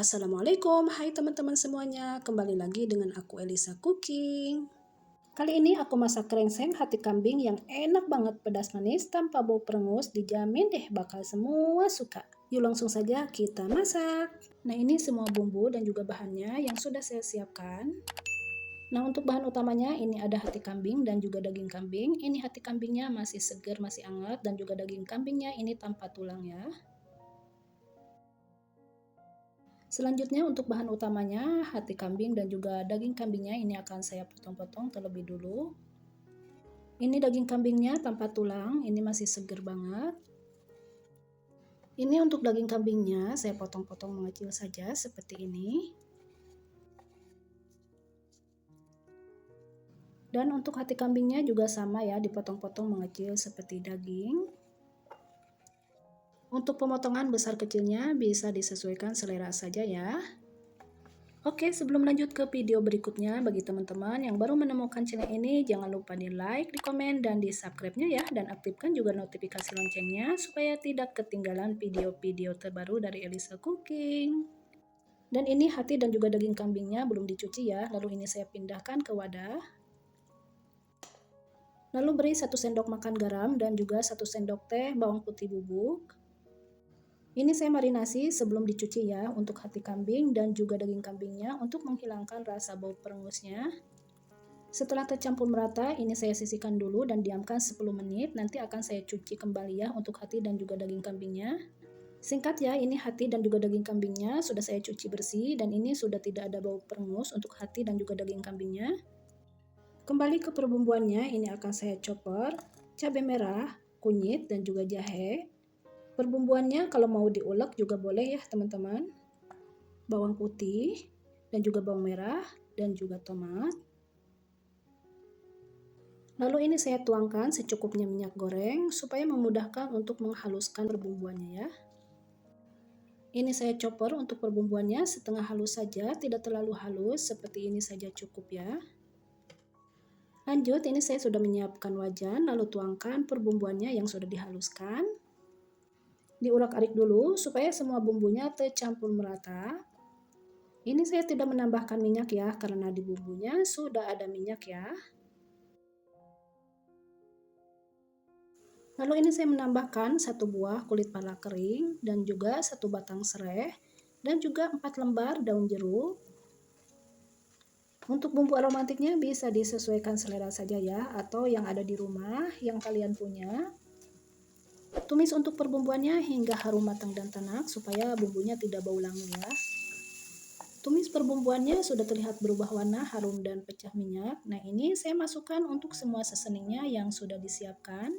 Assalamualaikum, hai teman-teman semuanya. Kembali lagi dengan aku Elisa Cooking. Kali ini aku masak krengseng hati kambing yang enak banget pedas manis tanpa bau perengus. Dijamin deh bakal semua suka. Yuk langsung saja kita masak. Nah ini semua bumbu dan juga bahannya yang sudah saya siapkan. Nah untuk bahan utamanya ini ada hati kambing dan juga daging kambing. Ini hati kambingnya masih segar, masih hangat, dan juga daging kambingnya ini tanpa tulang ya. Selanjutnya untuk bahan utamanya hati kambing dan juga daging kambingnya ini akan saya potong-potong terlebih dulu. Ini daging kambingnya tanpa tulang, ini masih segar banget. Ini untuk daging kambingnya saya potong-potong mengecil saja seperti ini. Dan untuk hati kambingnya juga sama ya, dipotong-potong mengecil seperti daging. Untuk pemotongan besar kecilnya bisa disesuaikan selera saja ya. Oke, sebelum lanjut ke video berikutnya, bagi teman-teman yang baru menemukan channel ini, jangan lupa di like, di komen, dan di subscribe-nya ya. Dan aktifkan juga notifikasi loncengnya supaya tidak ketinggalan video-video terbaru dari Elisa Cooking. Dan ini hati dan juga daging kambingnya belum dicuci ya, lalu ini saya pindahkan ke wadah. Lalu beri 1 sendok makan garam dan juga 1 sendok teh bawang putih bubuk. Ini saya marinasi sebelum dicuci ya untuk hati kambing dan juga daging kambingnya untuk menghilangkan rasa bau perengusnya. Setelah tercampur merata, ini saya sisihkan dulu dan diamkan 10 menit. Nanti akan saya cuci kembali ya untuk hati dan juga daging kambingnya. Singkat ya, ini hati dan juga daging kambingnya sudah saya cuci bersih dan ini sudah tidak ada bau perengus untuk hati dan juga daging kambingnya. Kembali ke perbumbuannya, ini akan saya chopper cabai merah, kunyit, dan juga jahe. Perbumbuannya kalau mau diulek juga boleh ya teman-teman. Bawang putih dan juga bawang merah dan juga tomat. Lalu ini saya tuangkan secukupnya minyak goreng supaya memudahkan untuk menghaluskan perbumbuannya ya. Ini saya chopper untuk perbumbuannya setengah halus saja, tidak terlalu halus, seperti ini saja cukup ya. Lanjut, ini saya sudah menyiapkan wajan, lalu tuangkan perbumbuannya yang sudah dihaluskan. Diurak-arik dulu supaya semua bumbunya tercampur merata. Ini saya tidak menambahkan minyak ya, karena di bumbunya sudah ada minyak ya. Lalu ini saya menambahkan 1 buah kulit pala kering dan juga 1 batang serai dan juga 4 lembar daun jeruk. Untuk bumbu aromatiknya bisa disesuaikan selera saja ya, atau yang ada di rumah yang kalian punya. Tumis untuk perbumbuannya hingga harum matang dan tanak supaya bumbunya tidak bau langu ya. Tumis perbumbuannya sudah terlihat berubah warna, harum, dan pecah minyak. Nah ini saya masukkan untuk semua seasoningnya yang sudah disiapkan.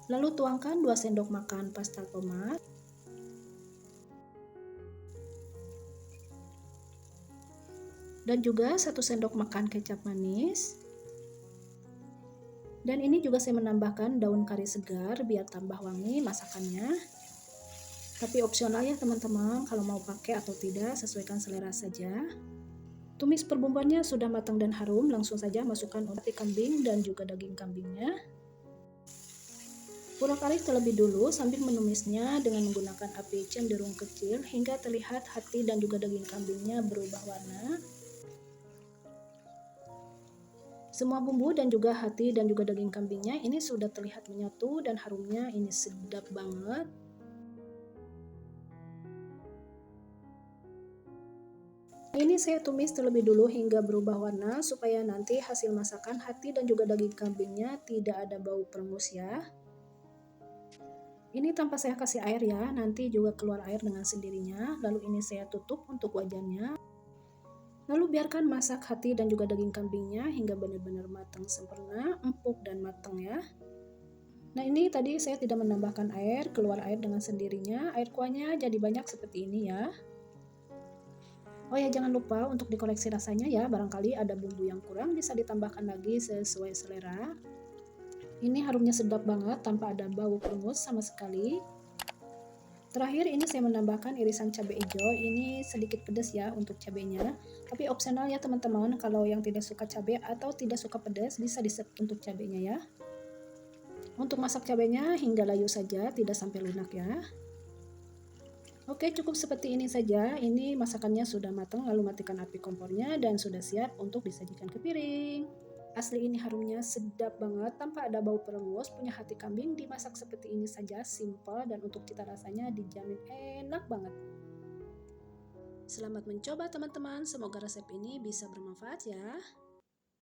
Lalu tuangkan 2 sendok makan pasta tomat. Dan juga 1 sendok makan kecap manis. Dan ini juga saya menambahkan daun kari segar biar tambah wangi masakannya. Tapi opsional ya teman-teman, kalau mau pakai atau tidak sesuaikan selera saja. Tumis perbumbuannya sudah matang dan harum, langsung saja masukkan hati kambing dan juga daging kambingnya. Urak-arik terlebih dulu sambil menumisnya dengan menggunakan api cenderung kecil hingga terlihat hati dan juga daging kambingnya berubah warna. Semua bumbu dan juga hati dan juga daging kambingnya ini sudah terlihat menyatu dan harumnya ini sedap banget. Ini saya tumis terlebih dulu hingga berubah warna supaya nanti hasil masakan hati dan juga daging kambingnya tidak ada bau perengus ya. Ini tanpa saya kasih air ya, nanti juga keluar air dengan sendirinya. Lalu ini saya tutup untuk wajannya. Lalu biarkan masak hati dan juga daging kambingnya hingga benar-benar matang sempurna, empuk dan matang ya. Nah ini tadi saya tidak menambahkan air, keluar air dengan sendirinya. Air kuahnya jadi banyak seperti ini ya. Oh ya jangan lupa untuk dikoreksi rasanya ya, barangkali ada bumbu yang kurang bisa ditambahkan lagi sesuai selera. Ini harumnya sedap banget tanpa ada bau perengus sama sekali. Terakhir ini saya menambahkan irisan cabai hijau, ini sedikit pedas ya untuk cabainya. Tapi opsional ya teman-teman, kalau yang tidak suka cabai atau tidak suka pedas bisa di-skip untuk cabainya ya. Untuk masak cabainya hingga layu saja, tidak sampai lunak ya. Oke, cukup seperti ini saja. Ini masakannya sudah matang, lalu matikan api kompornya dan sudah siap untuk disajikan ke piring. Asli ini harumnya sedap banget, tanpa ada bau perengus, punya hati kambing dimasak seperti ini saja, simple dan untuk cita rasanya dijamin enak banget. Selamat mencoba teman-teman, semoga resep ini bisa bermanfaat ya.